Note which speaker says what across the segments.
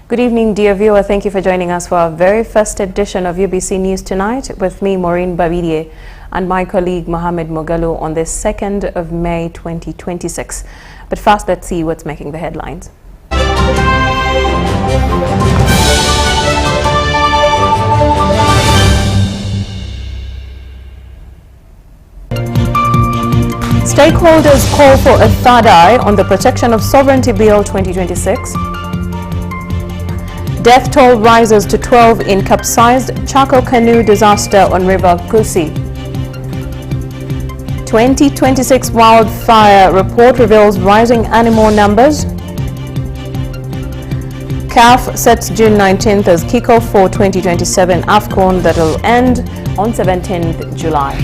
Speaker 1: Good evening, dear viewer. Thank you for joining us for our very first edition of UBC News Tonight with me, Maureen Babidie, and my colleague Mohammed Mogalo on the 2nd of May 2026. But first, let's see what's making the headlines. Stakeholders call for a third eye on the Protection of Sovereignty Bill 2026. Death toll rises to 12 in capsized charcoal canoe disaster on River Nkusi. 2026 wildfire report reveals rising animal numbers. CAF sets June 19th as kickoff for 2027 AFCON that will end on 17th July.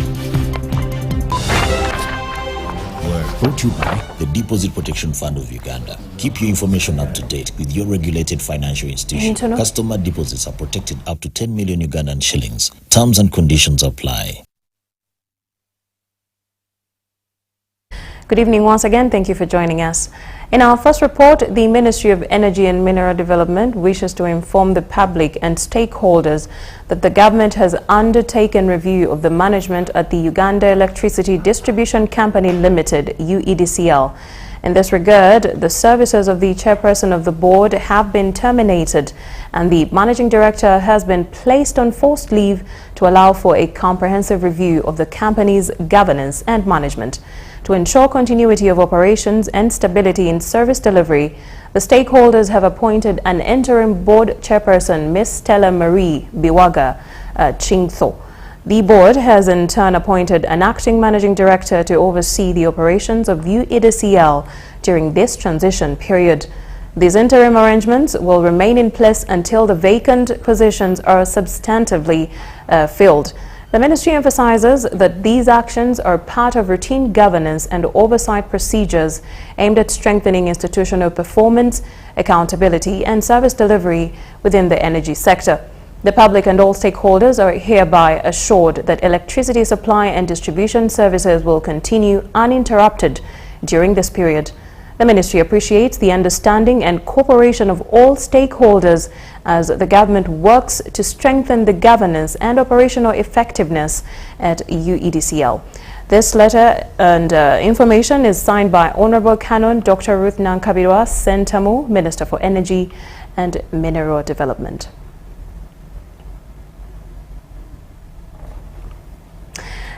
Speaker 2: Brought to you by the Deposit Protection Fund of Uganda. Keep your information up to date with your regulated financial institution. Customer deposits are protected up to 10 million Ugandan shillings. Terms and conditions apply.
Speaker 1: Good evening once again. Thank you for joining us. In our first report, the Ministry of Energy and Mineral Development wishes to inform the public and stakeholders that the government has undertaken review of the management at the Uganda Electricity Distribution Company Limited, UEDCL. In this regard, the services of the chairperson of the board have been terminated and the managing director has been placed on forced leave to allow for a comprehensive review of the company's governance and management. To ensure continuity of operations and stability in service delivery, the stakeholders have appointed an interim board chairperson, Ms. Stella Marie Biwaga Chingtho. The board has in turn appointed an acting managing director to oversee the operations of UEDCL during this transition period. These interim arrangements will remain in place until the vacant positions are substantively filled. The ministry emphasizes that these actions are part of routine governance and oversight procedures aimed at strengthening institutional performance, accountability, and service delivery within the energy sector. The public and all stakeholders are hereby assured that electricity supply and distribution services will continue uninterrupted during this period. The ministry appreciates the understanding and cooperation of all stakeholders as the government works to strengthen the governance and operational effectiveness at UEDCL. This letter and information is signed by Honorable Canon Dr. Ruth Nankabirwa Sentamu, Minister for Energy and Mineral Development.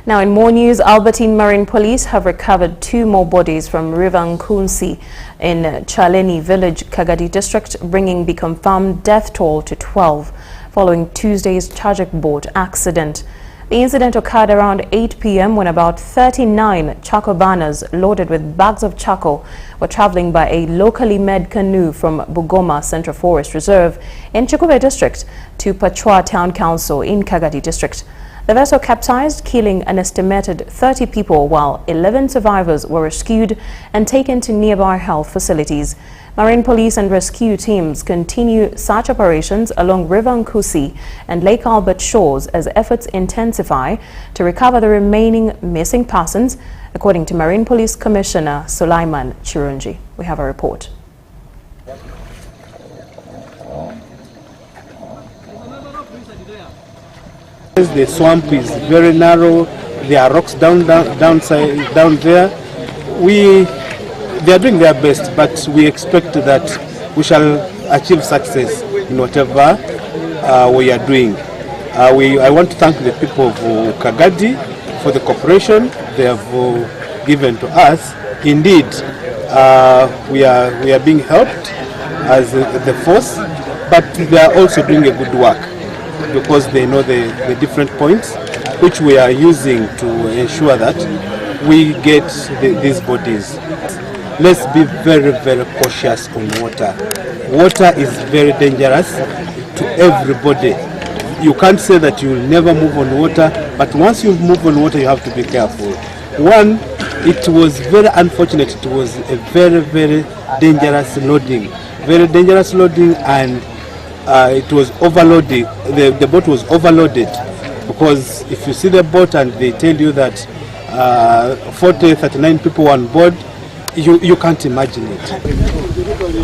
Speaker 1: Now, in more news, Albertine Marine Police have recovered 2 more bodies from River Nkusi in Chaleni Village, Kagadi District, bringing the confirmed death toll to 12 following Tuesday's tragic boat accident. The incident occurred around 8 p.m. when about 39 charcoal burners loaded with bags of charcoal were traveling by a locally made canoe from Bugoma Central Forest Reserve in Chikube District to Pachwa Town Council in Kagadi District. The vessel capsized, killing an estimated 30 people, while 11 survivors were rescued and taken to nearby health facilities. Marine police and rescue teams continue search operations along River Nkusi and Lake Albert shores as efforts intensify to recover the remaining missing persons, according to Marine Police Commissioner Sulaiman Chirunji. We have a report.
Speaker 3: The swamp is very narrow. There are rocks down there. They are doing their best, but we expect that we shall achieve success in whatever we are doing. I want to thank the people of Kagadi for the cooperation they have given to us. Indeed, we are being helped as the force, but they are also doing a good work, because they know the different points which we are using to ensure that we get these bodies. Let's be very, very cautious on water. Water is very dangerous to everybody. You can't say that you will never move on water, but once you move on water, you have to be careful. One, it was very unfortunate. It was a very, very dangerous loading. And it was overloaded. The boat was overloaded, because if you see the boat and they tell you that 39 people on board, you can't imagine it.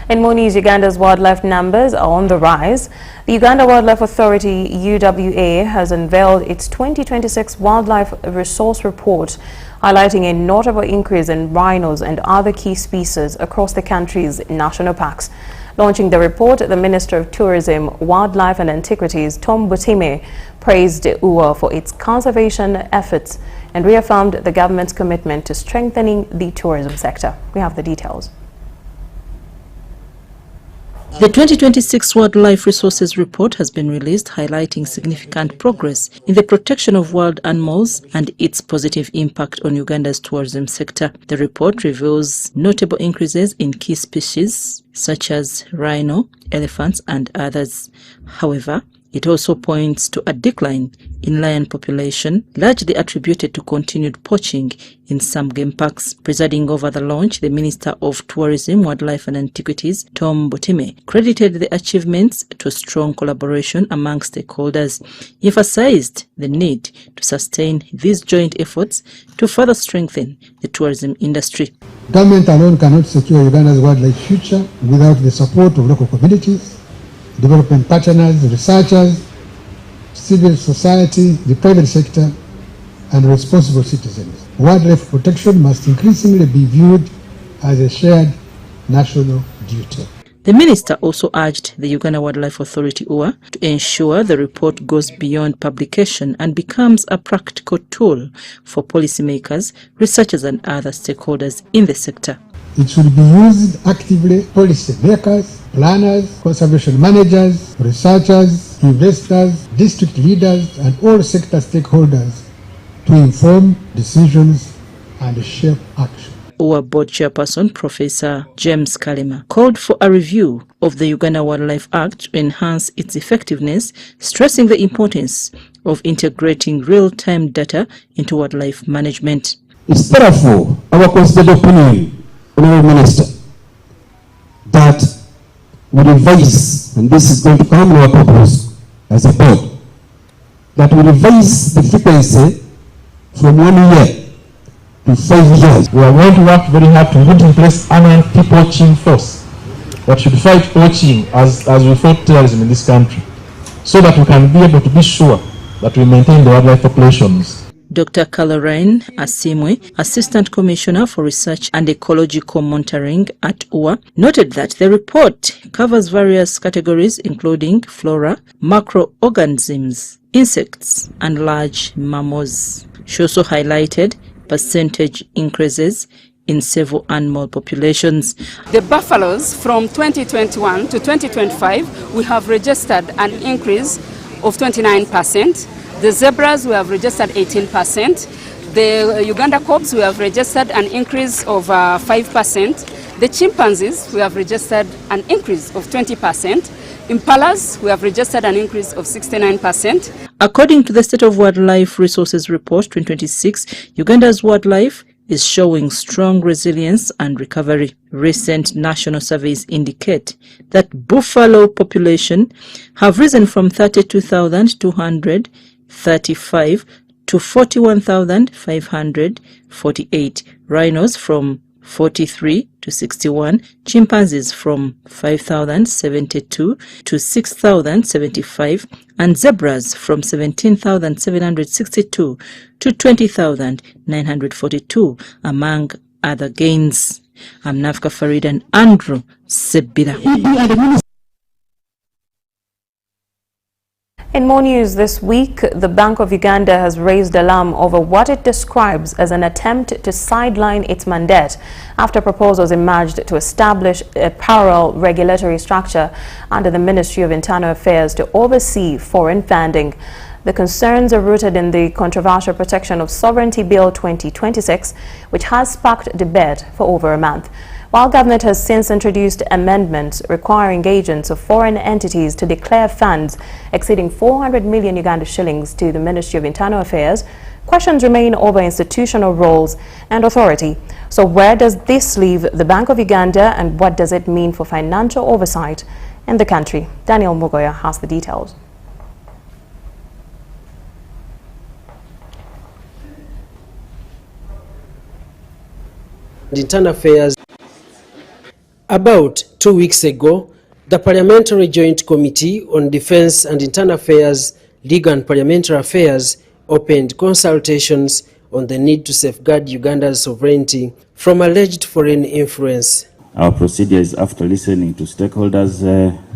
Speaker 1: In more news, Uganda's wildlife numbers are on the rise. The Uganda Wildlife Authority, UWA, has unveiled its 2026 Wildlife Resource Report, highlighting a notable increase in rhinos and other key species across the country's national parks. Launching the report, the Minister of Tourism, Wildlife and Antiquities, Tom Butime, praised UWA for its conservation efforts and reaffirmed the government's commitment to strengthening the tourism sector. We have the details.
Speaker 4: The 2026 Wildlife Resources Report has been released, highlighting significant progress in the protection of wild animals and its positive impact on Uganda's tourism sector. The report reveals notable increases in key species such as rhino, elephants, and others. However, it also points to a decline in lion population, largely attributed to continued poaching in some game parks. Presiding over the launch, the Minister of Tourism, Wildlife and Antiquities, Tom Butime, credited the achievements to strong collaboration among stakeholders. He emphasized the need to sustain these joint efforts to further strengthen the tourism industry.
Speaker 5: Government alone cannot secure Uganda's wildlife future without the support of local communities, development partners, researchers, civil society, the private sector, and responsible citizens. Wildlife protection must increasingly be viewed as a shared national duty.
Speaker 4: The minister also urged the Uganda Wildlife Authority UWA to ensure the report goes beyond publication and becomes a practical tool for policymakers, researchers and other stakeholders in the sector.
Speaker 5: It should be used actively. Policy makers, planners, conservation managers, researchers, investors, district leaders, and all sector stakeholders to inform decisions and shape action.
Speaker 4: UWA Board Chairperson Professor James Kalema called for a review of the Uganda Wildlife Act to enhance its effectiveness, stressing the importance of integrating real-time data into wildlife management.
Speaker 6: It's therefore our considered opinion, Honourable Minister, that we revise, and this is going to come in our proposal as a board, that we revise the frequency from 1 year to 5 years.
Speaker 7: We are going to work very hard to put in place an anti-poaching force that should fight poaching as we fought terrorism in this country, so that we can be able to be sure that we maintain the wildlife populations.
Speaker 4: Dr. Caroline Asimwe, Assistant Commissioner for Research and Ecological Monitoring at UWA, noted that the report covers various categories including flora, macroorganisms, insects, and large mammals. She also highlighted percentage increases in several animal populations.
Speaker 8: The buffaloes from 2021 to 2025, we have registered an increase of 29%. The zebras, we have registered 18%. The Uganda cobs, we have registered an increase of 5%. The chimpanzees, we have registered an increase of 20%. Impalas, we have registered an increase of 69%.
Speaker 4: According to the State of Wildlife Resources Report 2026, Uganda's wildlife is showing strong resilience and recovery. Recent national surveys indicate that buffalo population have risen from 32,235 to 41,548, rhinos from 43 to 61, chimpanzees from 5,072 to 6,075, and zebras from 17,762 to 20,942, among other gains. I'm Nafka Farid and Andrew Sebila.
Speaker 1: In more news this week, the Bank of Uganda has raised alarm over what it describes as an attempt to sideline its mandate after proposals emerged to establish a parallel regulatory structure under the Ministry of Internal Affairs to oversee foreign funding. The concerns are rooted in the controversial Protection of Sovereignty Bill 2026, which has sparked debate for over a month. While government has since introduced amendments requiring agents of foreign entities to declare funds exceeding 400 million Uganda shillings to the Ministry of Internal Affairs, questions remain over institutional roles and authority. So where does this leave the Bank of Uganda, and what does it mean for financial oversight in the country? Daniel Mugoya has the details.
Speaker 9: Internal Affairs. About 2 weeks ago, the Parliamentary Joint Committee on Defence and Internal Affairs, Legal and Parliamentary Affairs opened consultations on the need to safeguard Uganda's sovereignty from alleged foreign influence.
Speaker 10: Our procedure is, after listening to stakeholders'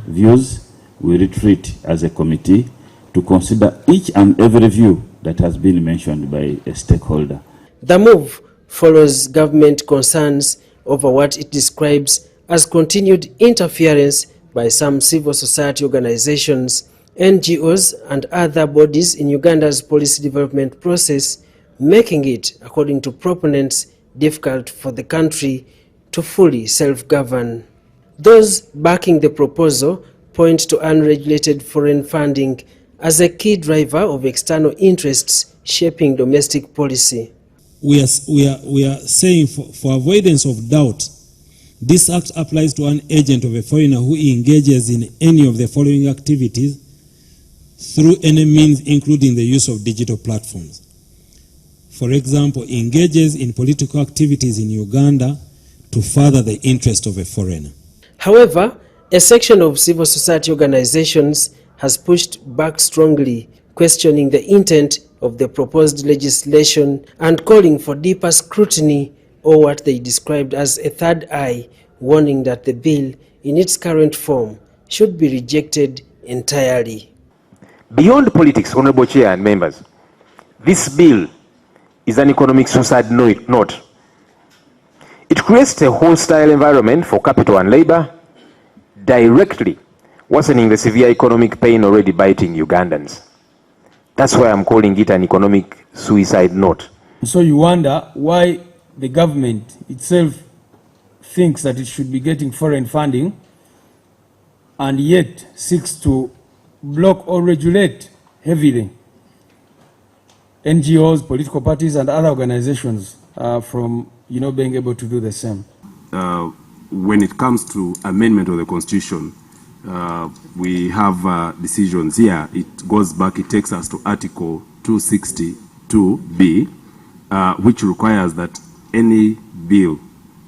Speaker 10: views, we retreat as a committee to consider each and every view that has been mentioned by a stakeholder.
Speaker 9: The move follows government concerns over what it describes as continued interference by some civil society organizations, NGOs and other bodies in Uganda's policy development process, making it, according to proponents, difficult for the country to fully self-govern. Those backing the proposal point to unregulated foreign funding as a key driver of external interests shaping domestic policy.
Speaker 11: We are saying for avoidance of doubt, this act applies to an agent of a foreigner who engages in any of the following activities through any means, including the use of digital platforms. For example, engages in political activities in Uganda to further the interest of a foreigner.
Speaker 9: However, a section of civil society organizations has pushed back strongly, questioning the intent of the proposed legislation and calling for deeper scrutiny, or what they described as a third eye, warning that the bill in its current form should be rejected entirely.
Speaker 12: Beyond politics, Honorable Chair and members, this bill is an economic suicide note. It creates a hostile environment for capital and labor, directly worsening the severe economic pain already biting Ugandans. That's why I'm calling it an economic suicide note.
Speaker 13: So you wonder why the government itself thinks that it should be getting foreign funding and yet seeks to block or regulate heavily NGOs, political parties and other organizations from being able to do the same.
Speaker 14: When it comes to amendment of the Constitution, we have decisions here. It goes back, it takes us to Article 262B, which requires that any bill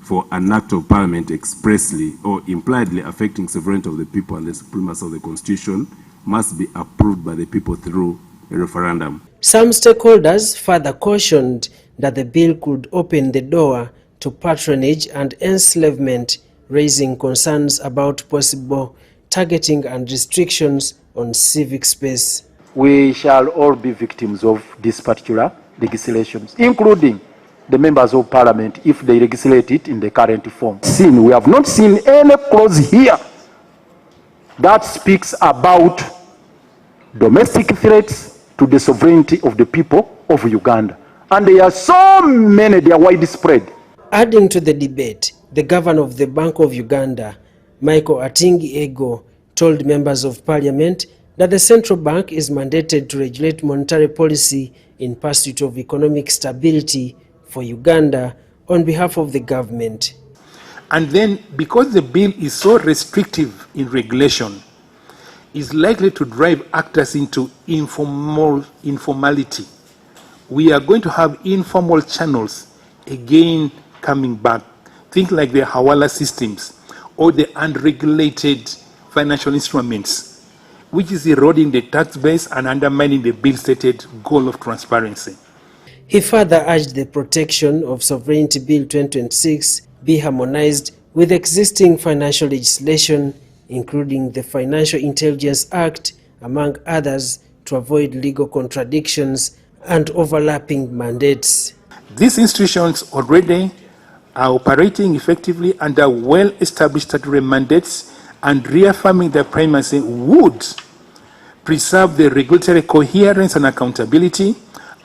Speaker 14: for an act of parliament expressly or impliedly affecting sovereignty of the people and the supremacy of the Constitution must be approved by the people through a referendum.
Speaker 9: Some stakeholders further cautioned that the bill could open the door to patronage and enslavement, raising concerns about possible targeting and restrictions on civic space.
Speaker 15: We shall all be victims of this particular legislation, including the members of parliament if they legislate it in the current form. We have not seen any clause here that speaks about domestic threats to the sovereignty of the people of Uganda. And there are so many, they are widespread.
Speaker 9: Adding to the debate, the governor of the Bank of Uganda, Michael Atingi Ego, told members of parliament that the central bank is mandated to regulate monetary policy in pursuit of economic stability for Uganda on behalf of the government.
Speaker 3: And then, because the bill is so restrictive in regulation, is likely to drive actors into informality. We are going to have informal channels again coming back. Think like the Hawala systems or the unregulated financial instruments, which is eroding the tax base and undermining the bill stated goal of transparency.
Speaker 9: He further urged the protection of Sovereignty Bill 2026 be harmonized with existing financial legislation, including the Financial Intelligence Act, among others, to avoid legal contradictions and overlapping mandates.
Speaker 3: These institutions already are operating effectively under well-established statutory mandates, and reaffirming their primacy would preserve the regulatory coherence and accountability,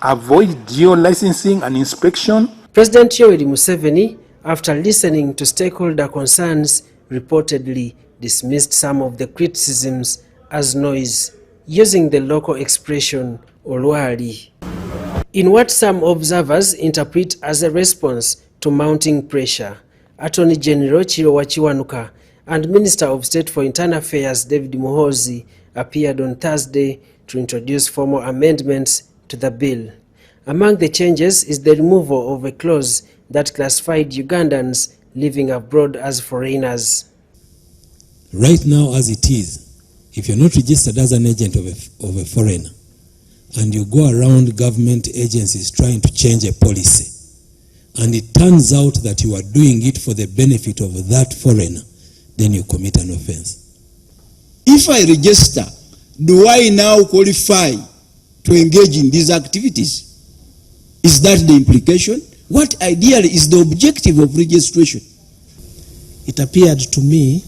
Speaker 3: avoid geo-licensing and inspection.
Speaker 9: President Yoweri Museveni, after listening to stakeholder concerns, reportedly dismissed some of the criticisms as noise, using the local expression "olwali," in what some observers interpret as a response to mounting pressure. Attorney General Chirowa Kiwanuka and Minister of State for Internal Affairs David Muhoozi appeared on Thursday to introduce formal amendments to the bill. Among the changes is the removal of a clause that classified Ugandans living abroad as foreigners.
Speaker 11: Right now, as it is, if you're not registered as an agent of a foreigner, and you go around government agencies trying to change a policy, and it turns out that you are doing it for the benefit of that foreigner, then you commit an offense.
Speaker 16: If I register, do I now qualify to engage in these activities? Is that the implication? What ideally is the objective of registration?
Speaker 17: It appeared to me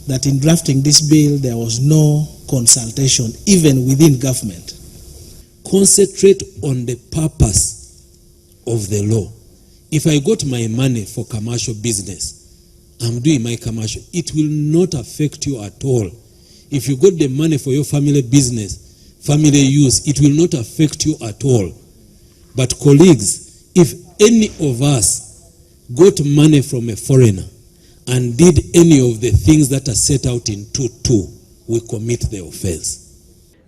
Speaker 17: that in drafting this bill, there was no consultation, even within government.
Speaker 11: Concentrate on the purpose of the law. If I got my money for commercial business, I'm doing my commercial, it will not affect you at all. If you got the money for your family business, family use, it will not affect you at all. But colleagues, if any of us got money from a foreigner and did any of the things that are set out in 2.2, we commit the offense.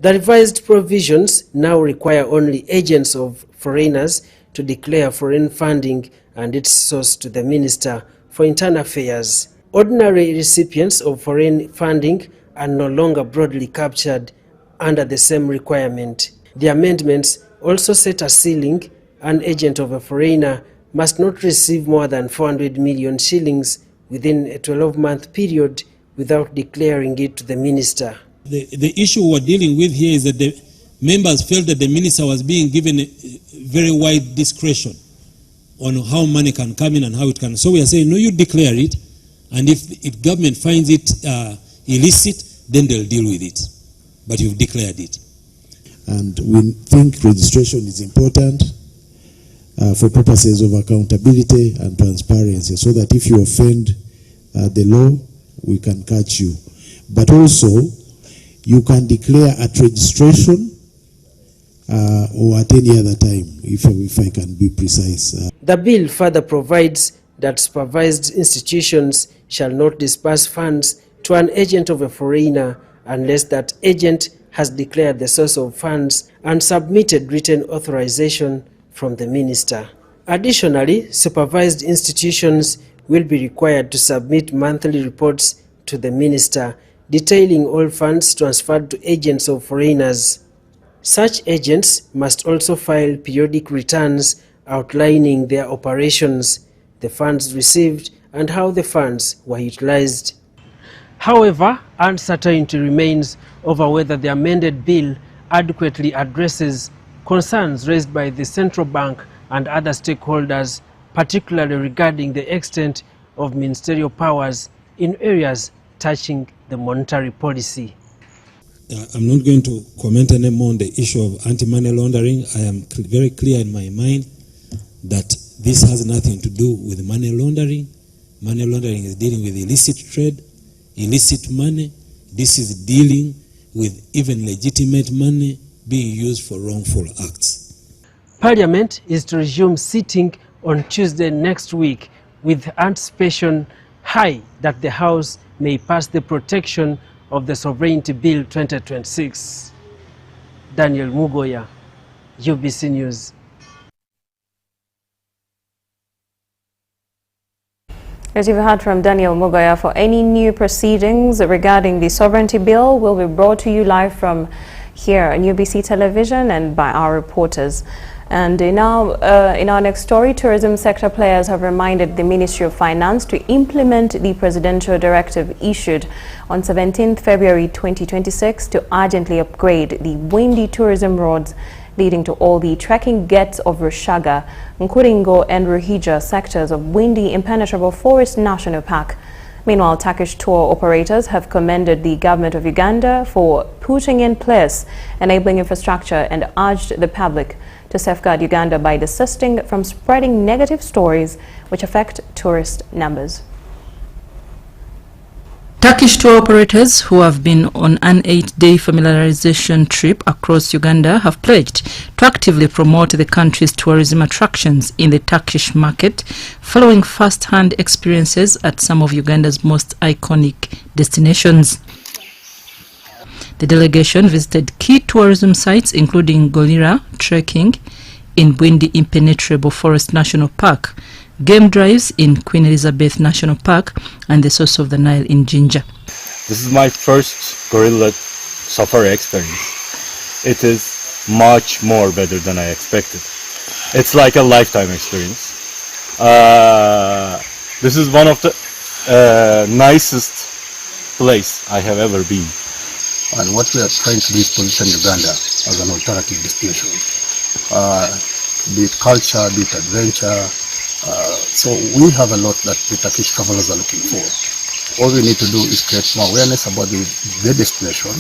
Speaker 9: The revised provisions now require only agents of foreigners to declare foreign funding and its source to the Minister for Internal Affairs. Ordinary recipients of foreign funding are no longer broadly captured under the same requirement. The amendments also set a ceiling. An agent of a foreigner must not receive more than 400 million shillings within a 12-month period without declaring it to the Minister.
Speaker 11: The issue we're dealing with here is that the members felt that the Minister was being given a very wide discretion on how money can come in and how it can. So we are saying, no, you declare it, and if government finds it illicit, then they'll deal with it. But you've declared it.
Speaker 18: And we think registration is important for purposes of accountability and transparency, so that if you offend the law, we can catch you. But also, you can declare at registration or at any other time, if I can be precise.
Speaker 9: The bill further provides that supervised institutions shall not disburse funds to an agent of a foreigner unless that agent has declared the source of funds and submitted written authorization from the Minister. Additionally, supervised institutions will be required to submit monthly reports to the Minister detailing all funds transferred to agents of foreigners. Such agents must also file periodic returns outlining their operations, the funds received, and how the funds were utilized. However, uncertainty remains over whether the amended bill adequately addresses concerns raised by the central bank and other stakeholders, particularly regarding the extent of ministerial powers in areas touching the monetary policy.
Speaker 11: I'm not going to comment anymore on the issue of anti-money laundering. I am very clear in my mind that this has nothing to do with money laundering. Money laundering is dealing with illicit trade, illicit money. This is dealing with even legitimate money being used for wrongful acts.
Speaker 9: Parliament is to resume sitting on Tuesday next week with anticipation high that the House may pass the Protection of the Sovereignty Bill 2026. Daniel Mugoya, UBC News.
Speaker 1: As you've heard from Daniel Mugoya, for any new proceedings regarding the sovereignty bill will be brought to you live from here on UBC Television and by our reporters. And in our next story, tourism sector players have reminded the Ministry of Finance to implement the presidential directive issued on 17th February 2026 to urgently upgrade the windy tourism roads leading to all the trekking gates of Rushaga, Nkuringo and Ruhija sectors of Windy Impenetrable Forest National Park. Meanwhile, Turkish tour operators have commended the government of Uganda for putting in place enabling infrastructure and urged the public to safeguard Uganda by desisting from spreading negative stories which affect tourist numbers.
Speaker 4: Turkish tour operators who have been on an 8-day familiarization trip across Uganda have pledged to actively promote the country's tourism attractions in the Turkish market, following first-hand experiences at some of Uganda's most iconic destinations. The delegation visited key tourism sites including Golira trekking in Windy Impenetrable Forest National Park, game drives in Queen Elizabeth National Park, and the source of the Nile in Jinja.
Speaker 19: This is my first gorilla safari experience. It is much more better than I expected. It's like a lifetime experience. This is one of the nicest place I have ever been.
Speaker 20: And what we are trying to do is position Uganda as an alternative destination. Be it culture, be it adventure. So we have a lot that the Turkish travelers are looking for. All we need to do is create more awareness about the destination.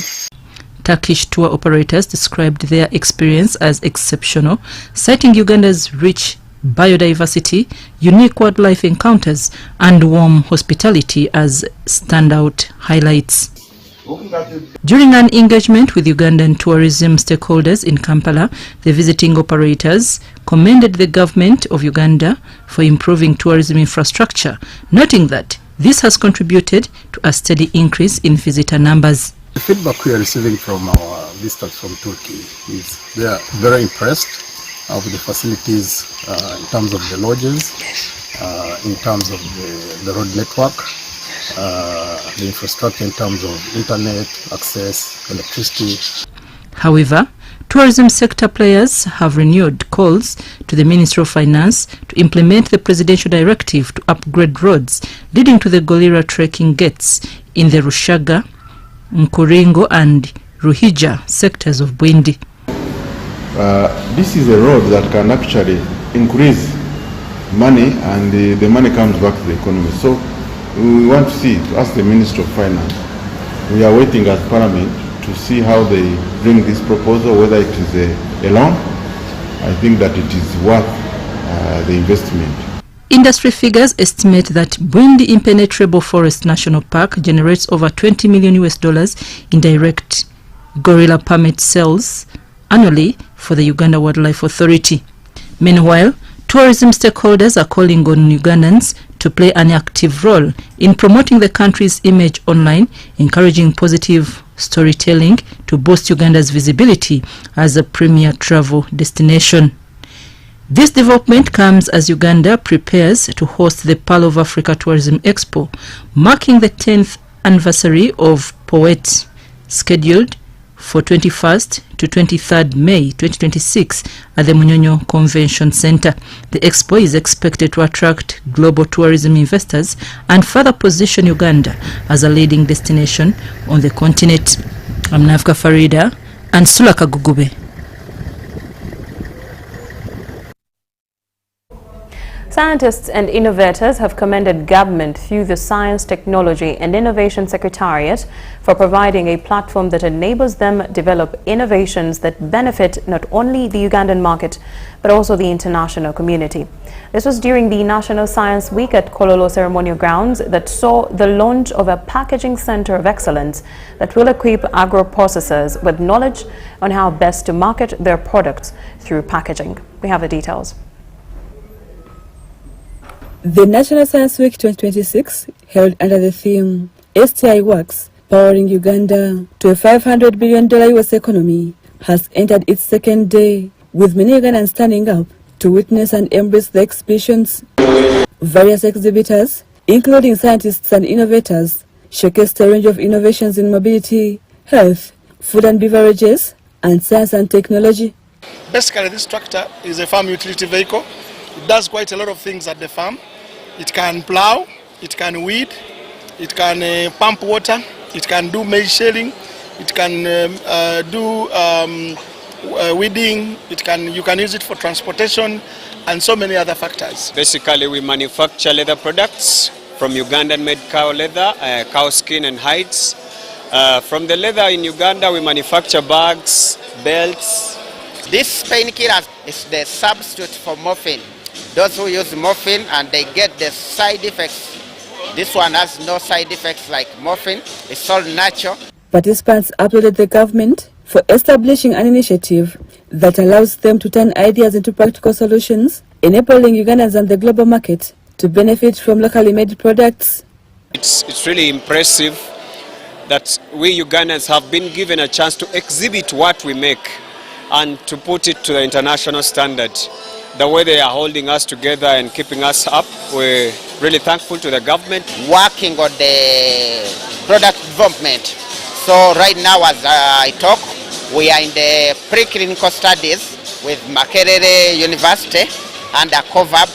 Speaker 4: Turkish tour operators described their experience as exceptional, citing Uganda's rich biodiversity, unique wildlife encounters, and warm hospitality as standout highlights. During an engagement with Ugandan tourism stakeholders in Kampala, the visiting operators commended the government of Uganda for improving tourism infrastructure, noting that this has contributed to a steady increase in visitor numbers.
Speaker 20: The feedback we are receiving from our visitors from Turkey is they are very impressed with the facilities in terms of the lodges, in terms of the road network, the infrastructure in terms of internet, access, electricity.
Speaker 4: However, tourism sector players have renewed calls to the Ministry of Finance to implement the presidential directive to upgrade roads leading to the gorilla trekking gates in the Rushaga, Nkuringo and Ruhija sectors of Bwindi.
Speaker 21: This is a road that can actually increase money, and the money comes back to the economy. So we want to see, to ask the Minister of Finance, we are waiting as Parliament to see how they bring this proposal, whether it is a loan. I think that it is worth the investment.
Speaker 4: Industry figures estimate that Bwindi Impenetrable Forest National Park generates over $20 million in direct gorilla permit sales annually for the Uganda Wildlife Authority. Meanwhile, tourism stakeholders are calling on Ugandans to play an active role in promoting the country's image online, encouraging positive storytelling to boost Uganda's visibility as a premier travel destination. This development comes as Uganda prepares to host the Pearl of Africa Tourism Expo, marking the 10th anniversary of Poet, scheduled for 21st to 23rd May 2026 at the Munyonyo Convention Center. The expo is expected to attract global tourism investors and further position Uganda as a leading destination on the continent. I'm Nafka Farida and Sulaka Gugube.
Speaker 1: Scientists and innovators have commended government through the Science, Technology and Innovation Secretariat for providing a platform that enables them develop innovations that benefit not only the Ugandan market but also the international community. This was during the National Science Week at Kololo Ceremonial Grounds that saw the launch of a packaging center of excellence that will equip agro-processors with knowledge on how best to market their products through packaging. We have the details.
Speaker 22: The National Science Week 2026, held under the theme STI Works, Powering Uganda to a $500 billion US economy, has entered its second day, with many Ugandans standing up to witness and embrace the exhibitions. Various exhibitors, including scientists and innovators, showcased a range of innovations in mobility, health, food and beverages, and science and technology.
Speaker 23: Basically, this tractor is a farm utility vehicle. It does quite a lot of things at the farm. It can plow, it can weed, it can pump water, it can do maize shelling, it can do weeding, you can use it for transportation and so many other factors.
Speaker 24: Basically, we manufacture leather products from Ugandan-made cow leather, cow skin and hides. From the leather in Uganda, we manufacture bags, belts.
Speaker 25: This painkiller is the substitute for morphine. Those who use morphine and they get the side effects. This one has no side effects like morphine. It's all natural.
Speaker 22: Participants applauded the government for establishing an initiative that allows them to turn ideas into practical solutions, enabling Ugandans and the global market to benefit from locally made products.
Speaker 24: It's really impressive that we Ugandans have been given a chance to exhibit what we make and to put it to the international standard. the way they are holding us together and keeping us up. We're really thankful to the government.
Speaker 25: Working on the product development. So right now as I talk, we are in the preclinical studies with Makerere University and a COVAB.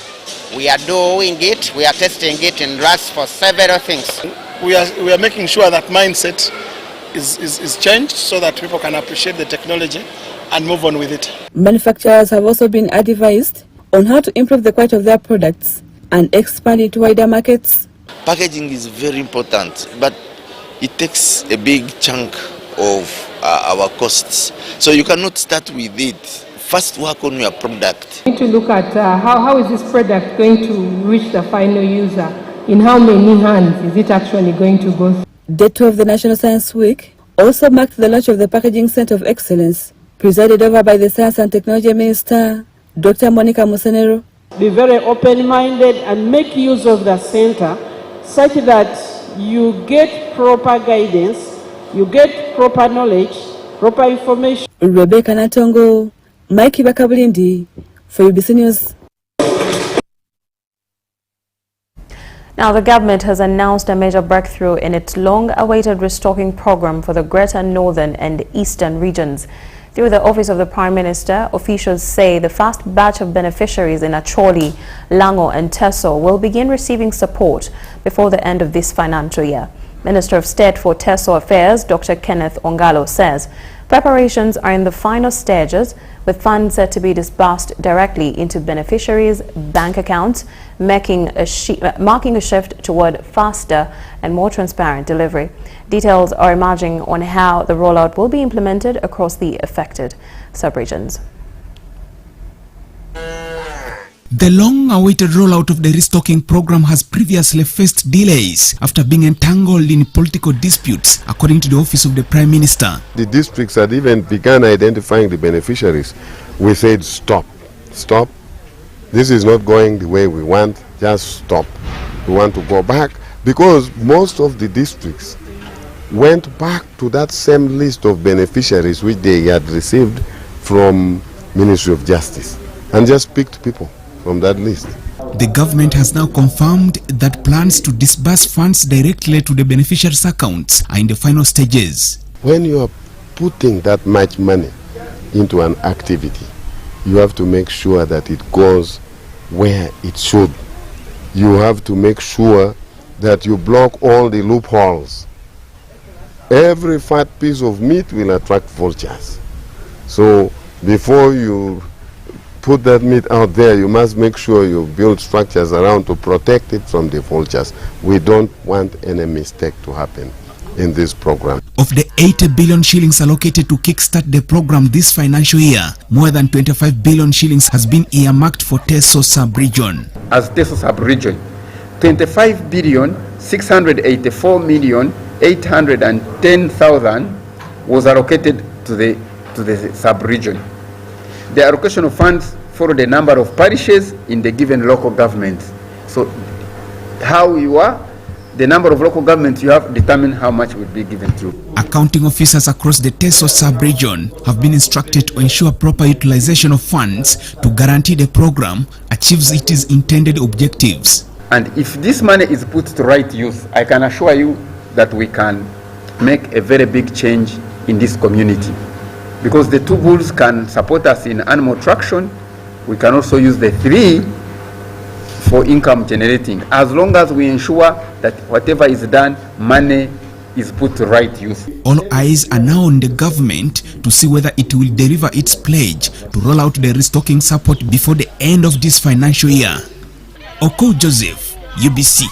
Speaker 25: We are doing it, we are testing it in rats for several things.
Speaker 23: We are making sure that mindset is changed so that people can appreciate the technology and move on with it.
Speaker 22: Manufacturers have also been advised on how to improve the quality of their products and expand into wider markets.
Speaker 2: Packaging is very important, but it takes a big chunk of our costs. So you cannot start with it. First work on your product.
Speaker 5: We need to look at how is this product going to reach the final user? In how many hands is it actually going to go through?
Speaker 22: Day 2 of the National Science Week also marked the launch of the Packaging Center of Excellence, presided over by the Science and Technology Minister, Dr. Monica Musenero.
Speaker 6: Be very open-minded and make use of the center such that you get proper guidance, you get proper knowledge, proper information.
Speaker 22: Rebecca Natongo, Mikey Bakabulindi for UBC News.
Speaker 1: Now, the government has announced a major breakthrough in its long-awaited restocking program for the Greater Northern and Eastern regions. Through the Office of the Prime Minister, officials say the first batch of beneficiaries in Acholi, Lango and Teso will begin receiving support before the end of this financial year. Minister of State for Teso Affairs, Dr. Kenneth Ongalo, says preparations are in the final stages, with funds set to be disbursed directly into beneficiaries' bank accounts, marking a shift toward faster and more transparent delivery. Details are emerging on how the rollout will be implemented across the affected sub-regions.
Speaker 7: The long-awaited rollout of the restocking program has previously faced delays after being entangled in political disputes, according to the Office of the Prime Minister.
Speaker 8: The districts had even begun identifying the beneficiaries. We said, stop. This is not going the way we want, just stop. We want to go back, because most of the districts went back to that same list of beneficiaries which they had received from Ministry of Justice and just picked people from that list.
Speaker 7: The government has now confirmed that plans to disburse funds directly to the beneficiaries' accounts are in the final stages.
Speaker 8: When you are putting that much money into an activity, you have to make sure that it goes where it should. You have to make sure that you block all the loopholes. Every fat piece of meat will attract vultures. So before you put that meat out there, you must make sure you build structures around to protect it from the vultures. We don't want any mistake to happen in this program.
Speaker 7: Of the 80 billion shillings allocated to kickstart the program this financial year, more than 25 billion shillings has been earmarked for Teso sub-region.
Speaker 26: As Teso sub-region, 25 billion 684 million 810,000 was allocated to the sub-region. The allocation of funds follow the number of parishes in the given local government. So how you are, the number of local governments you have determine how much will be given to.
Speaker 7: Accounting officers across the Teso sub-region have been instructed to ensure proper utilization of funds to guarantee the program achieves its intended objectives.
Speaker 26: And if this money is put to right use, I can assure you that we can make a very big change in this community. Because the 2 bulls can support us in animal traction, we can also use the 3 for income generating, as long as we ensure that whatever is done, money is put to right use.
Speaker 7: All eyes are now on the government to see whether it will deliver its pledge to roll out the restocking support before the end of this financial year. Oko Joseph, UBC.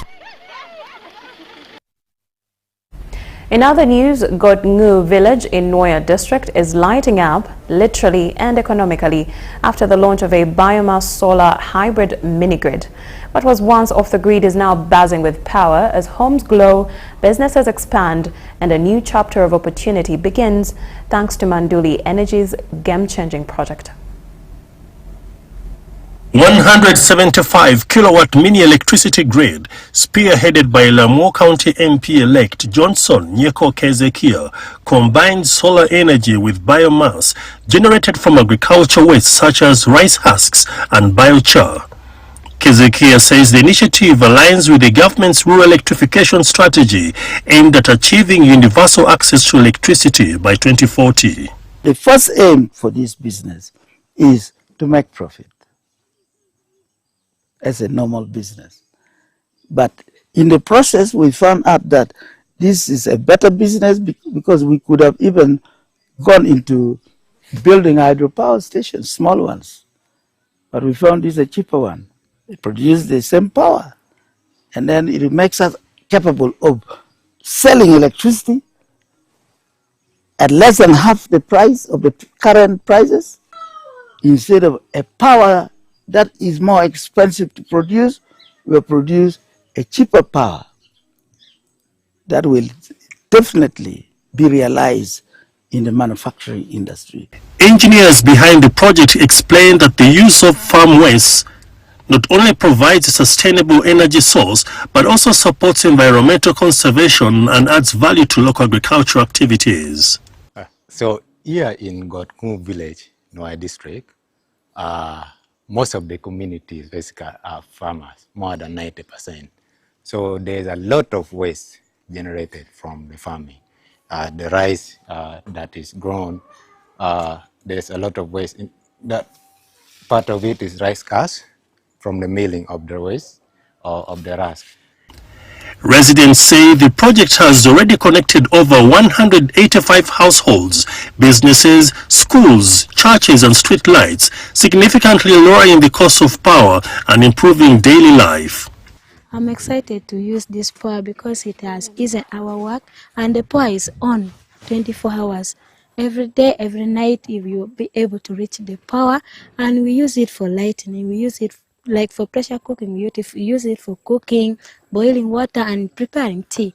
Speaker 1: In other news, Godngu village in Noya district is lighting up literally and economically after the launch of a biomass solar hybrid mini-grid. What was once off the grid is now buzzing with power as homes glow, businesses expand, and a new chapter of opportunity begins thanks to Manduli Energy's game-changing project.
Speaker 3: 175 kilowatt mini electricity grid, spearheaded by Lamour County MP-elect Johnson Nyeko Kezekia, combines solar energy with biomass generated from agricultural waste such as rice husks and biochar. Kezekia says the initiative aligns with the government's rural electrification strategy aimed at achieving universal access to electricity by 2040.
Speaker 10: The first aim for this business is to make profit as a normal business. But in the process, we found out that this is a better business because we could have even gone into building hydropower stations, small ones. But we found this a cheaper one. It produces the same power. And then it makes us capable of selling electricity at less than half the price of the current prices. Instead of a power that is more expensive to produce, will produce a cheaper power that will definitely be realized in the manufacturing industry.
Speaker 3: Engineers behind the project explain that the use of farm waste not only provides a sustainable energy source, but also supports environmental conservation and adds value to local agricultural activities.
Speaker 12: So here in Gotku village, Noai district, most of the communities basically are farmers, more than 90%. So there's a lot of waste generated from the farming. The rice that is grown, there's a lot of waste. That part of it is rice husk from the milling of the waste or of the rice.
Speaker 3: Residents say the project has already connected over 185 households, businesses, schools, churches and street lights, significantly lowering the cost of power and improving daily life.
Speaker 13: I'm excited to use this power because it has eased our work and the power is on 24 hours. Every day, every night, if you'll be able to reach the power, and we use it for lighting, we use it like for pressure cooking, we use it for cooking, boiling water and preparing tea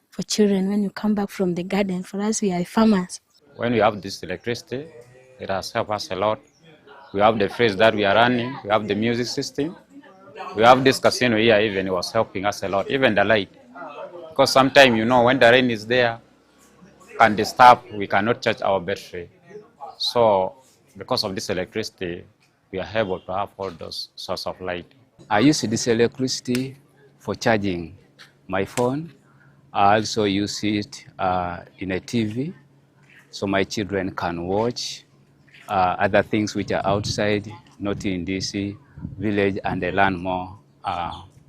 Speaker 13: for children when you come back from the garden. For us, we are farmers.
Speaker 14: When we have this electricity, it has helped us a lot. We have the fridge that we are running, we have the music system, we have this casino here, even it was helping us a lot, even the light. Because sometimes, you know, when the rain is there, can disturb, we cannot charge our battery. So, because of this electricity, we are able to have all those sources of light.
Speaker 15: I use this electricity for charging my phone. I also use it in a TV, so my children can watch other things which are outside, not in this village, and they learn more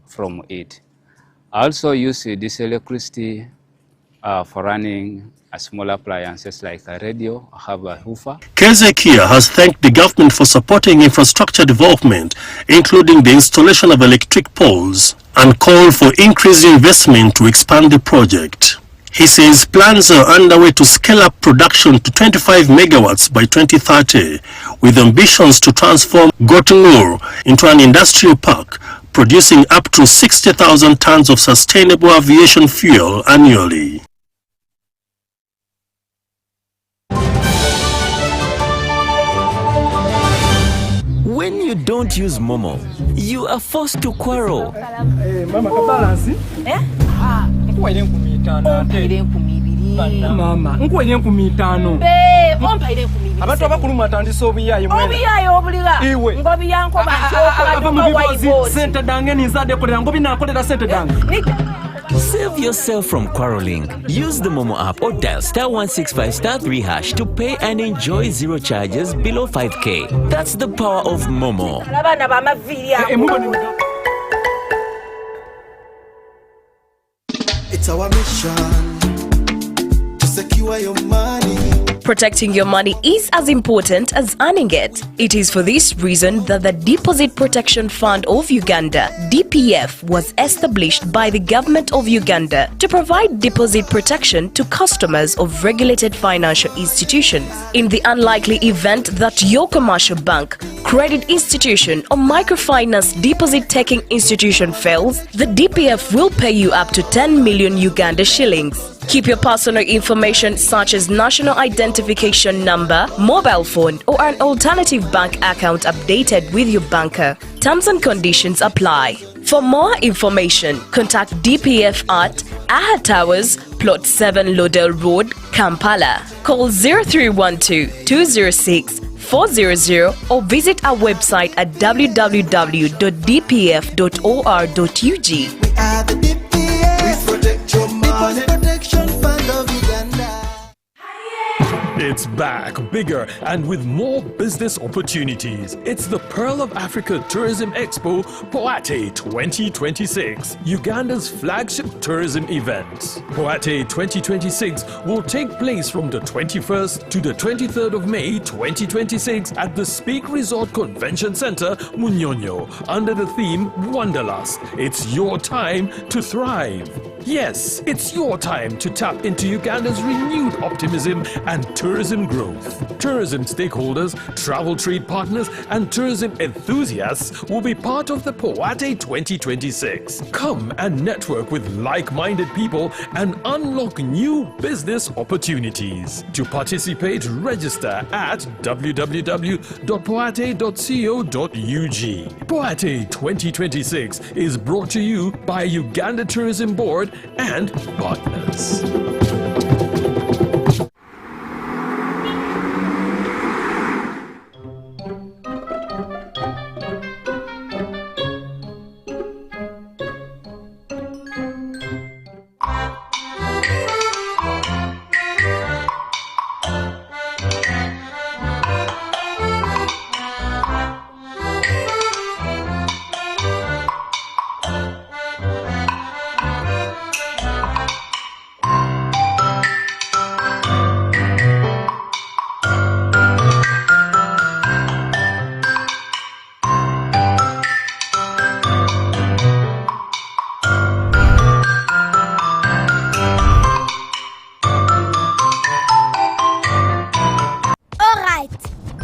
Speaker 15: from it. I also use this electricity for running small appliances like a radio. I have a hoover.
Speaker 3: Kezekia has thanked the government for supporting infrastructure development, including the installation of electric poles, and called for increased investment to expand the project. He says plans are underway to scale up production to 25 megawatts by 2030, with ambitions to transform Gotnur into an industrial park, producing up to 60,000 tons of sustainable aviation fuel annually.
Speaker 27: When you don't use Momo, you are forced to quarrel.
Speaker 28: Mama, kabalansi? Nkuwa ile nkumitano. Ile nkumibiri. Mama, nkuwa ile nkumitano. Ompa ile nkumibiri. Abantu abakulu atandisa obuyayi mwene. Obuyayi obuliga. Iwe. Ngobi yanko bantu sente dange ninzade kolera ngobi nakolera sente dange.
Speaker 27: Save yourself from quarreling. Use the Momo app or dial *165*3# to pay and enjoy zero charges below 5K. That's the power of Momo.
Speaker 29: It's our mission to secure your money.
Speaker 30: Protecting your money is as important as earning it. It is for this reason that the Deposit Protection Fund of Uganda, DPF, was established by the government of Uganda to provide deposit protection to customers of regulated financial institutions. In the unlikely event that your commercial bank, credit institution or microfinance deposit-taking institution fails, the DPF will pay you up to 10 million Uganda shillings. Keep your personal information such as national identification number, mobile phone, or an alternative bank account updated with your banker. Terms and conditions apply. For more information, contact DPF at Aha Towers, Plot 7 Lodell Road, Kampala. Call 0312-206-400 or visit our website at www.dpf.or.ug.
Speaker 29: We are the DPF. We protect your money. Protection Fund of Uganda.
Speaker 4: It's back, bigger and with more business opportunities. It's the Pearl of Africa Tourism Expo Poate 2026, Uganda's flagship tourism event. Poate 2026 will take place from the 21st to the 23rd of May 2026 at the Speak Resort Convention Center, Munyonyo, under the theme Wanderlust. It's your time to thrive. Yes, it's your time to tap into Uganda's renewed optimism and tourism growth. Tourism stakeholders, travel trade partners, and tourism enthusiasts will be part of the Poate 2026. Come and network with like-minded people and unlock new business opportunities. To participate, register at www.poate.co.ug. Poate 2026 is brought to you by Uganda Tourism Board and partners.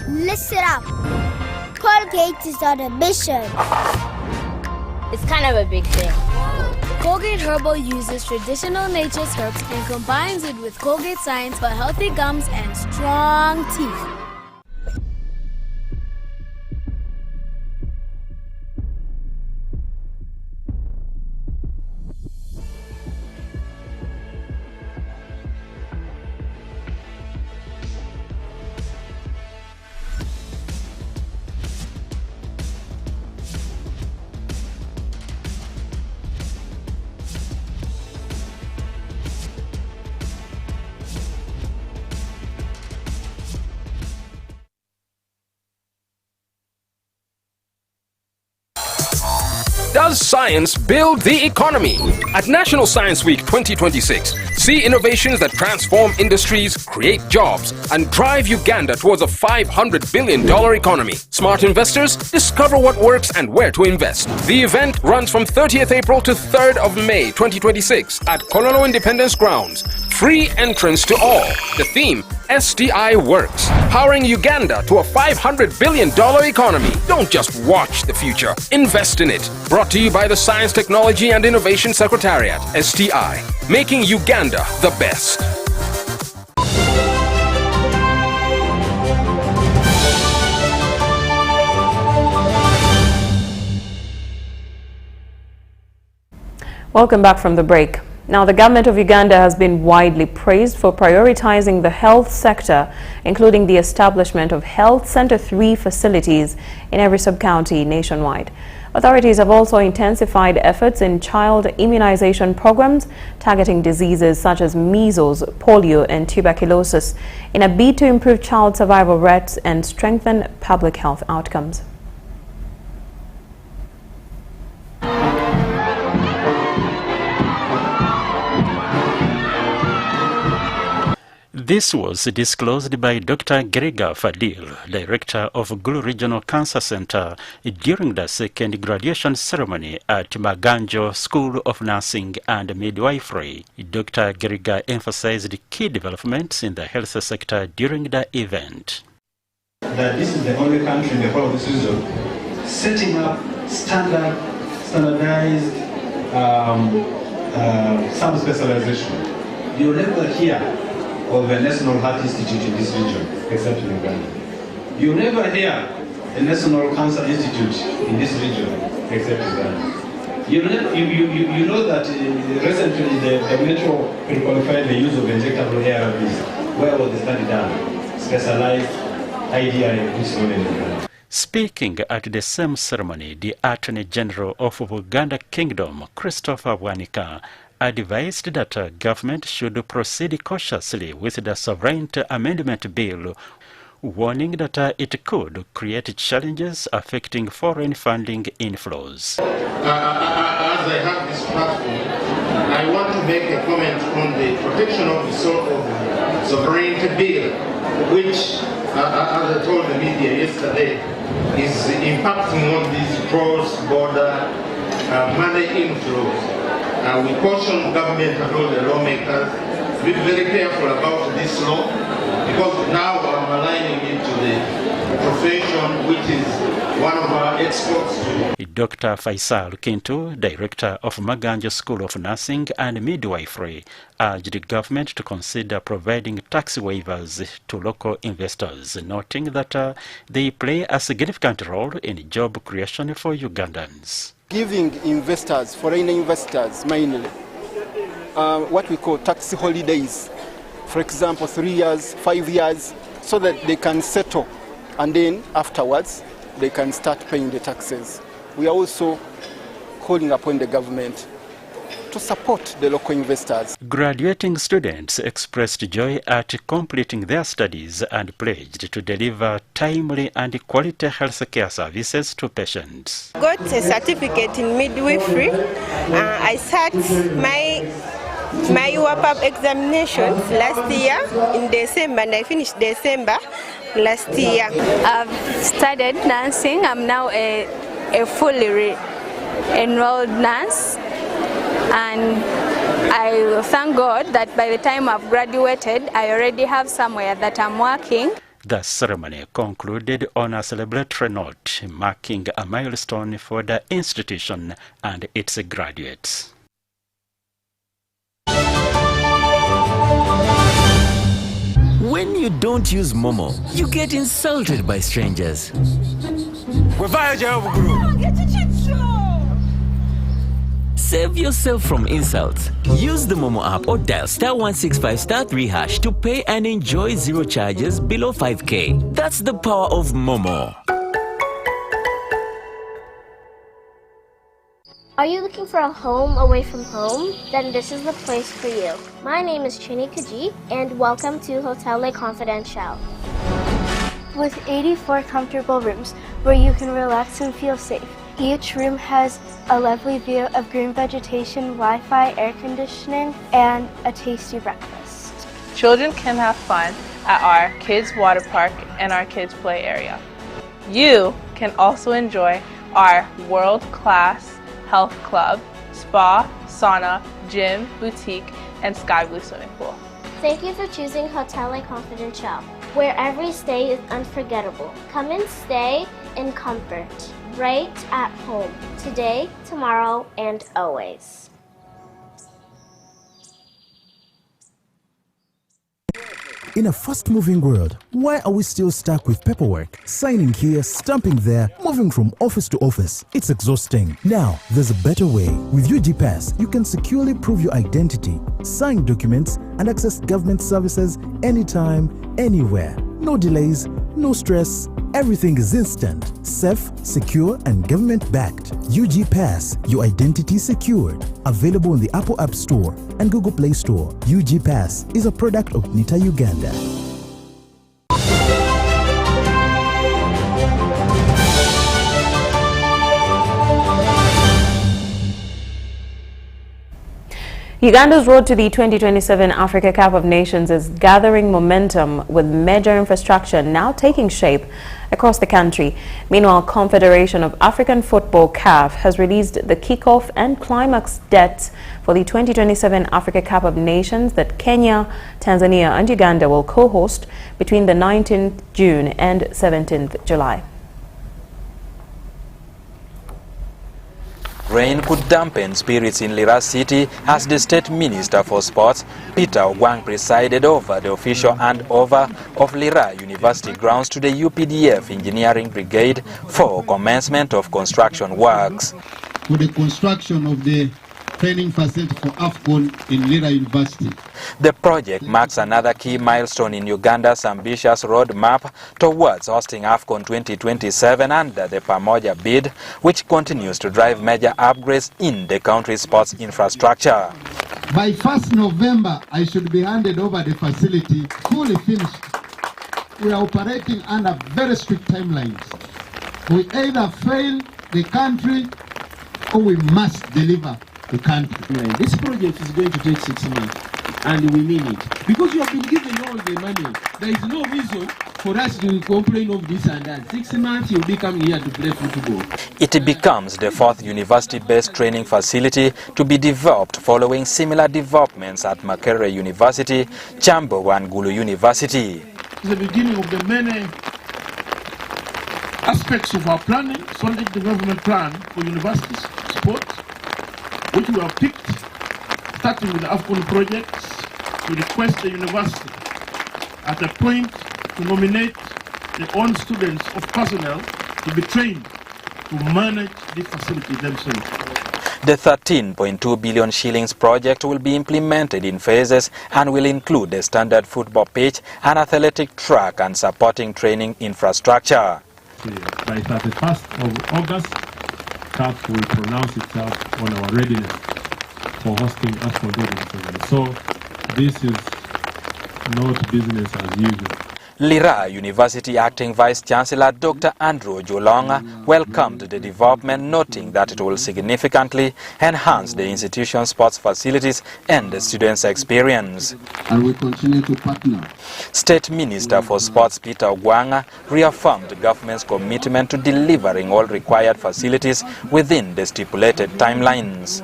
Speaker 9: Listen up. Colgate is on a mission.
Speaker 11: It's kind of a big thing.
Speaker 9: Colgate Herbal uses traditional nature's herbs and combines it with Colgate Science for healthy gums and strong teeth.
Speaker 16: Does science build the economy? At National Science Week 2026, see innovations that transform industries, create jobs, and drive Uganda towards a $500 billion economy. Smart investors discover what works and where to invest. The event runs from 30th April to 3rd of May 2026 at Kololo Independence Grounds. Free entrance to all. The theme, STI Works, powering Uganda to a $500 billion economy. Don't just watch the future, invest in it. Brought to you by the Science, Technology and Innovation Secretariat, STI, making Uganda the best.
Speaker 1: Welcome back from the break. Now, the government of Uganda has been widely praised for prioritizing the health sector, including the establishment of Health Center 3 facilities in every sub-county nationwide. Authorities have also intensified efforts in child immunization programs targeting diseases such as measles, polio, and tuberculosis in a bid to improve child survival rates and strengthen public health outcomes.
Speaker 17: This was disclosed by Dr. Grega Fadil, Director of Gulu Regional Cancer Center, during the second graduation ceremony at Maganjo School of Nursing and Midwifery. Dr. Grega emphasized key developments in the health sector during the event.
Speaker 18: That this is the only country in the whole of this region setting up standardized some specialization. You never hear of a National Heart Institute in this region, except in Uganda. You never hear a National Cancer Institute in this region, except in Uganda. You know that recently the Metro pre-qualified the use of injectable ARVs. Where was the study done? Specialized IDI, which is not in Uganda.
Speaker 17: Speaking at the same ceremony, the Attorney General of Uganda Kingdom, Christopher Bwanika, advised that government should proceed cautiously with the Sovereignty Amendment Bill, warning that it could create challenges affecting foreign funding inflows.
Speaker 2: As I have this platform, I want to make a comment on the protection of the sovereignty bill, which, as I told the media yesterday, is impacting on these cross-border money inflows. We caution government and all the lawmakers to be very careful about this law, because now I'm aligning it to the profession, which is one of our exports.
Speaker 17: Dr. Faisal Kintu, director of Maganjo School of Nursing and Midwifery, urged the government to consider providing tax waivers to local investors, noting that they play a significant role in job creation for Ugandans.
Speaker 5: Giving investors, foreign investors mainly, what we call tax holidays, for example 3 years, 5 years, so that they can settle and then afterwards they can start paying the taxes. We are also calling upon the government to support the local investors.
Speaker 17: Graduating students expressed joy at completing their studies and pledged to deliver timely and quality healthcare services to patients.
Speaker 6: Got a certificate in midwifery. I sat my UAPAP examinations last year in December, and I finished December last year.
Speaker 19: I've studied nursing. I'm now a fully enrolled nurse, and I thank God that by the time I've graduated, I already have somewhere that I'm working.
Speaker 17: The ceremony concluded on a celebratory note, marking a milestone for the institution and its graduates.
Speaker 27: When you don't use Momo, you get insulted by strangers. Save yourself from insults. Use the Momo app or dial *165*3# to pay and enjoy zero charges below 5K. That's the power of Momo.
Speaker 6: Are you looking for a home away from home? Then this is the place for you. My name is Chini Kaji, and welcome to Hotel Le Confidential.
Speaker 20: With 84 comfortable rooms where you can relax and feel safe. Each room has a lovely view of green vegetation, Wi-Fi, air conditioning, and a tasty breakfast.
Speaker 21: Children can have fun at our kids' water park and our kids' play area. You can also enjoy our world-class health club, spa, sauna, gym, boutique, and sky blue swimming pool.
Speaker 6: Thank you for choosing Hotel Le Confidential, where every stay is unforgettable. Come and stay in comfort, right at home, today, tomorrow, and always.
Speaker 22: In a fast-moving world, why are we still stuck with paperwork? Signing here, stamping there, moving from office to office. It's exhausting. Now, there's a better way. With UGPass, you can securely prove your identity, sign documents, and access government services anytime, anywhere. No delays, no stress. Everything is instant, safe, secure, and government-backed. UGPass, your identity secured. Available on the Apple App Store and Google Play Store. UGPass is a product of NITA Uganda.
Speaker 1: Uganda's road to the 2027 Africa Cup of Nations is gathering momentum, with major infrastructure now taking shape across the country. Meanwhile, Confederation of African Football (CAF) has released the kickoff and climax dates for the 2027 Africa Cup of Nations that Kenya, Tanzania and Uganda will co-host between the 19th June and 17th July.
Speaker 7: rain could dampen spirits in Lira City as the State Minister for Sports, Peter Ogwang, presided over the official handover of Lira University grounds to the UPDF Engineering Brigade for commencement of construction works.
Speaker 8: For the construction of the training facility for AFCON in Lira University.
Speaker 7: The project marks another key milestone in Uganda's ambitious roadmap towards hosting AFCON 2027 under the Pamoja bid, which continues to drive major upgrades in the country's sports infrastructure.
Speaker 8: By 1st November, I should be handed over the facility fully finished. We are operating under very strict timelines. We either fail the country or we must deliver the country.
Speaker 10: This project is going to take 6 months, and we mean it. Because you have been given all the money, there is no reason for us to complain of this and that. 6 months you'll be coming here to play football.
Speaker 7: It becomes the 4th university-based training facility to be developed following similar developments at Makerere University, Chambo and Gulu University.
Speaker 10: It's the beginning of the many aspects of our planning, solid development plan for universities, sports, which we have picked, starting with the AFCON projects, to request the university at a point to nominate their own students of personnel to be trained to manage the facility themselves.
Speaker 7: The 13.2 billion shillings project will be implemented in phases and will include a standard football pitch, an athletic track and supporting training infrastructure.
Speaker 10: By 31st of August, CAF will pronounce itself on our readiness for hosting AFCON 2027. So this is not business as usual.
Speaker 7: Lira University Acting Vice Chancellor Dr. Andrew Julonga welcomed the development, noting that it will significantly enhance the institution's sports facilities and the students' experience.
Speaker 8: And we continue to partner.
Speaker 7: State Minister for Sports Peter Ogwang reaffirmed the government's commitment to delivering all required facilities within the stipulated timelines.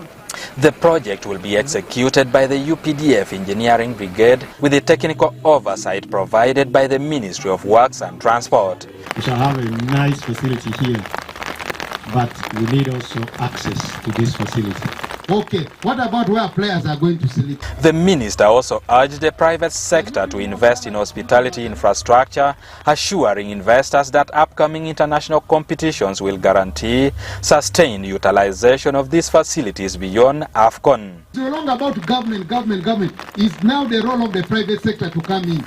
Speaker 7: The project will be executed by the UPDF Engineering Brigade with the technical oversight provided by the Ministry of Works and Transport.
Speaker 8: We shall have a nice facility here, but we need also access to this facility. Okay, what about where players are going to sleep?
Speaker 7: The minister also urged the private sector to invest in hospitality infrastructure, assuring investors that upcoming international competitions will guarantee sustained utilization of these facilities beyond AFCON.
Speaker 8: It's no longer about government. It's now the role of the private sector to come in.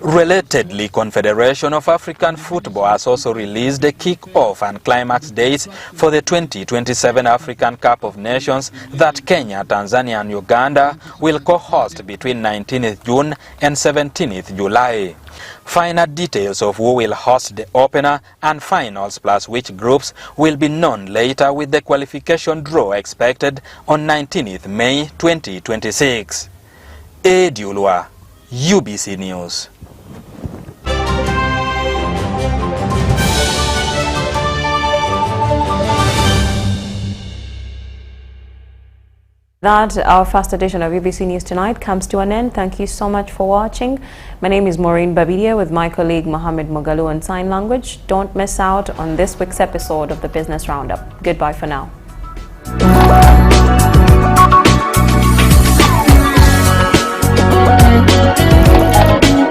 Speaker 7: Relatedly, Confederation of African Football has also released the kick-off and climax dates for the 2027 African Cup of Nations that Kenya, Tanzania and Uganda will co-host between 19th June and 17th July. Final details of who will host the opener and finals plus which groups will be known later, with the qualification draw expected on 19th May 2026. Ediulwa, UBC News.
Speaker 1: That our first edition of UBC News Tonight comes to an end. Thank you so much for watching. My name is Maureen Babidia with my colleague Mohammed Mogalu on Sign Language. Don't miss out on this week's episode of the Business Roundup. Goodbye for now.